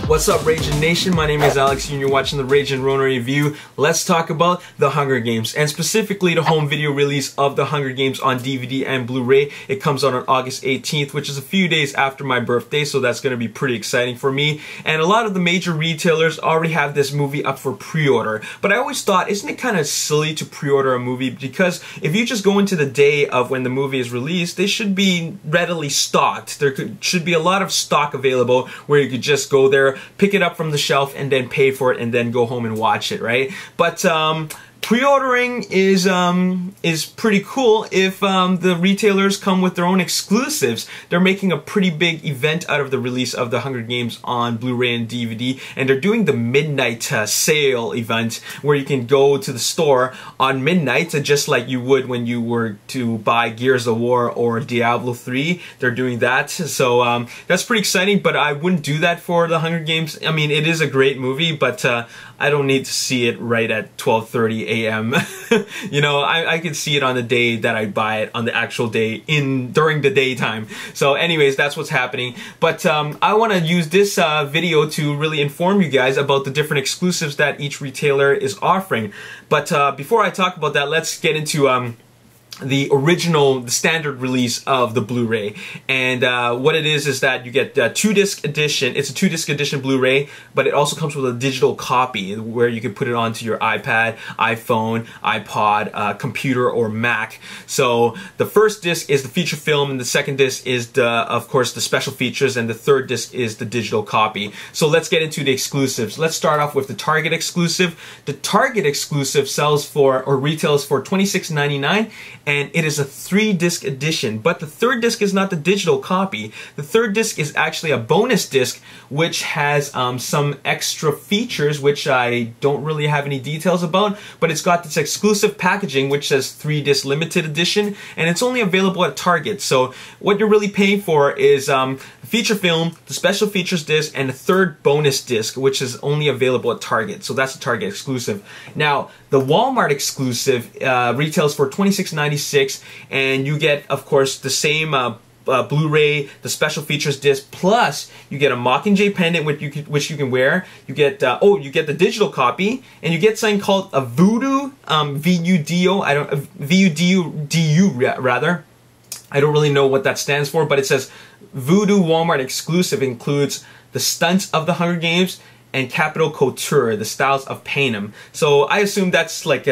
What's up, Ragin Nation? My name is Alex and you're watching the Ragin Ronin review. Let's talk about the Hunger Games, and specifically the home video release of the Hunger Games on DVD and Blu-ray. It comes out on August 18th, which is a few days after my birthday, so that's going to be pretty exciting for me. And a lot of the major retailers already have this movie up for pre-order. But I always thought, isn't it kind of silly to pre-order a movie? Because if you just go into the day of when the movie is released, they should be readily stocked. There should be a lot of stock available where you could just go there, pick it up from the shelf, and then pay for it and then go home and watch it, right? But pre-ordering is pretty cool if the retailers come with their own exclusives. They're making a pretty big event out of the release of the Hunger Games on Blu-ray and DVD, and they're doing the midnight sale event where you can go to the store on midnight, just like you would when you were to buy Gears of War or Diablo 3. They're doing that, so that's pretty exciting, but I wouldn't do that for the Hunger Games. I mean, it is a great movie, but I don't need to see it right at 12:30 a.m. You know, I can see it on the day that I buy it, on the actual day during the daytime. So anyways, that's what's happening. But I want to use this video to really inform you guys about the different exclusives that each retailer is offering. But before I talk about that, let's get into the standard release of the Blu-ray. And what it is that you get a 2-disc edition. It's a 2-disc edition Blu-ray, but it also comes with a digital copy where you can put it onto your iPad, iPhone, iPod, computer, or Mac. So the first disc is the feature film, and the second disc is, of course, the special features, and the third disc is the digital copy. So let's get into the exclusives. Let's start off with the Target exclusive. The Target exclusive sells for, or retails for, $26.99. And it is a 3-disc edition, but the third disc is not the digital copy. The third disc is actually a bonus disc, which has some extra features, which I don't really have any details about, but it's got this exclusive packaging, which says 3-disc limited edition, and it's only available at Target. So what you're really paying for is the feature film, the special features disc, and the third bonus disc, which is only available at Target. So that's a Target exclusive. Now, the Walmart exclusive retails for $26.96, and you get, of course, the same Blu-ray, the special features disc, plus you get a Mockingjay pendant which you can wear. You get you get the digital copy, and you get something called a Voodoo, VUDU rather. I don't really know what that stands for, but it says Voodoo Walmart exclusive includes the stunts of the Hunger Games and Capital Couture, the styles of Panem. So I assume that's like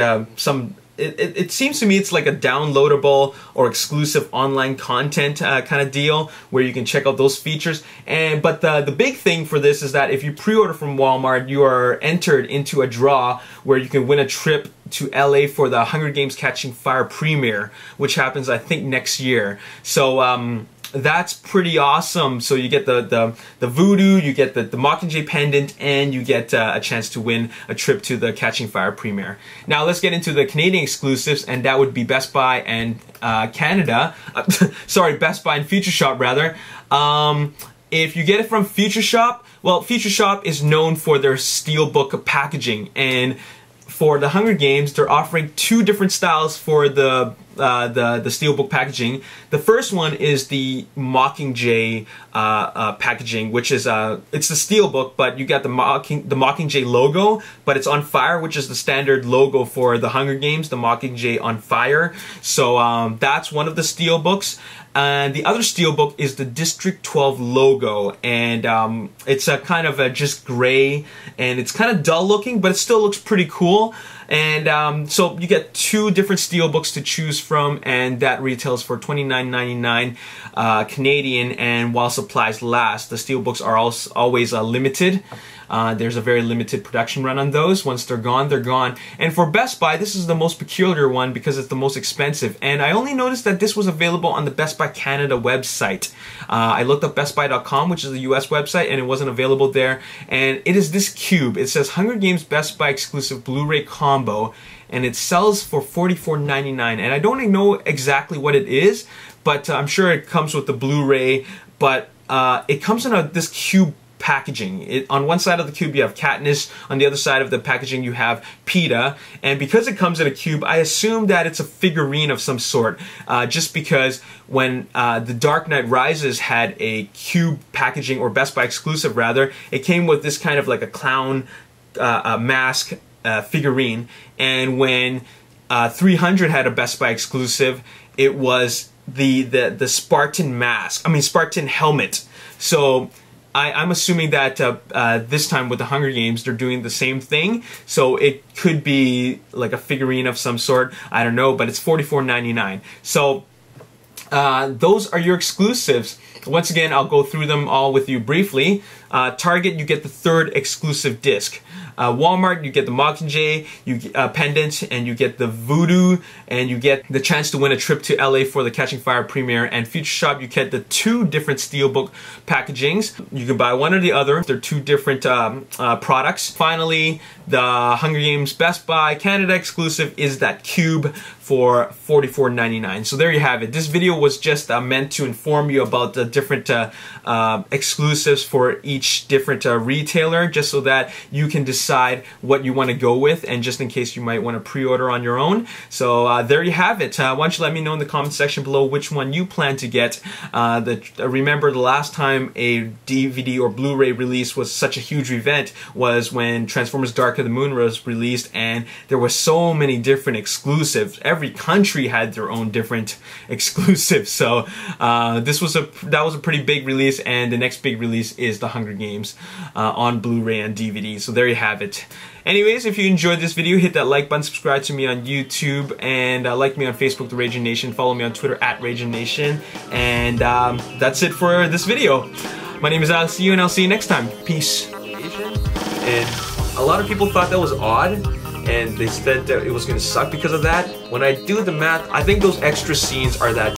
it seems to me it's like a downloadable or exclusive online content kind of deal where you can check out those features. But the big thing for this is that if you pre-order from Walmart, you are entered into a draw where you can win a trip to LA for the Hunger Games Catching Fire premiere, which happens, I think, next year. So that's pretty awesome. So you get the Voodoo, you get the Mockingjay pendant, and you get a chance to win a trip to the Catching Fire premiere. Now let's get into the Canadian exclusives, and that would be Best Buy and Canada. Sorry, Best Buy and Future Shop rather. If you get it from Future Shop, well, Future Shop is known for their steelbook packaging, and for the Hunger Games, they're offering 2 different styles for the steelbook packaging. The first one is the Mockingjay packaging, which is it's the steelbook, but you got the Mockingjay logo, but it's on fire, which is the standard logo for the Hunger Games, the Mockingjay on fire. So that's one of the steelbooks. And the other steelbook is the District 12 logo, and it's a kind of just gray, and it's kind of dull looking, but it still looks pretty cool. And so you get 2 different steelbooks to choose from, and that retails for $29.99 Canadian, and while supplies last. The steelbooks are always limited. There's a very limited production run on those. Once they're gone, they're gone. And for Best Buy, this is the most peculiar one because it's the most expensive. And I only noticed that this was available on the Best Buy Canada website. I looked up bestbuy.com, which is a US website, and it wasn't available there. And it is this cube. It says Hunger Games Best Buy exclusive Blu-ray combo, and it sells for $44.99. And I don't know exactly what it is, but I'm sure it comes with the Blu-ray. But it comes in this cube packaging. On one side of the cube you have Katniss, on the other side of the packaging you have Peeta, and because it comes in a cube, I assume that it's a figurine of some sort, just because when The Dark Knight Rises had a cube packaging, or Best Buy exclusive rather, it came with this kind of like a clown mask figurine, and when 300 had a Best Buy exclusive, it was the Spartan mask, Spartan helmet. So I'm assuming that this time with the Hunger Games, they're doing the same thing. So it could be like a figurine of some sort. I don't know, but it's $44.99. So those are your exclusives. Once again, I'll go through them all with you briefly. Target, you get the 3rd exclusive disc. Walmart, you get the Mockingjay, pendant, and you get the Voodoo, and you get the chance to win a trip to LA for the Catching Fire premiere. And Future Shop, you get the 2 different steelbook packagings. You can buy one or the other. They're 2 different products. Finally, the Hunger Games Best Buy Canada exclusive is that cube for $44.99. So there you have it. This video was just meant to inform you about the different exclusives for each different retailer, just so that you can decide what you want to go with, and just in case you might want to pre-order on your own. So there you have it. Why don't you let me know in the comment section below which one you plan to get. Remember, the last time a DVD or Blu-ray release was such a huge event was when Transformers Dark of the Moon was released, and there were so many different exclusives. Every country had their own different exclusives. So that was a pretty big release, and the next big release is the Hunger Games on Blu-ray and DVD. So there you have it. Anyways, if you enjoyed this video, hit that like button, subscribe to me on YouTube, and like me on Facebook, The Ragin Nation. Follow me on Twitter at Ragin Nation. And that's it for this video. My name is Alex, and I'll see you next time. Peace. And a lot of people thought that was odd, and they said that it was going to suck because of that. When I do the math, I think those extra scenes are that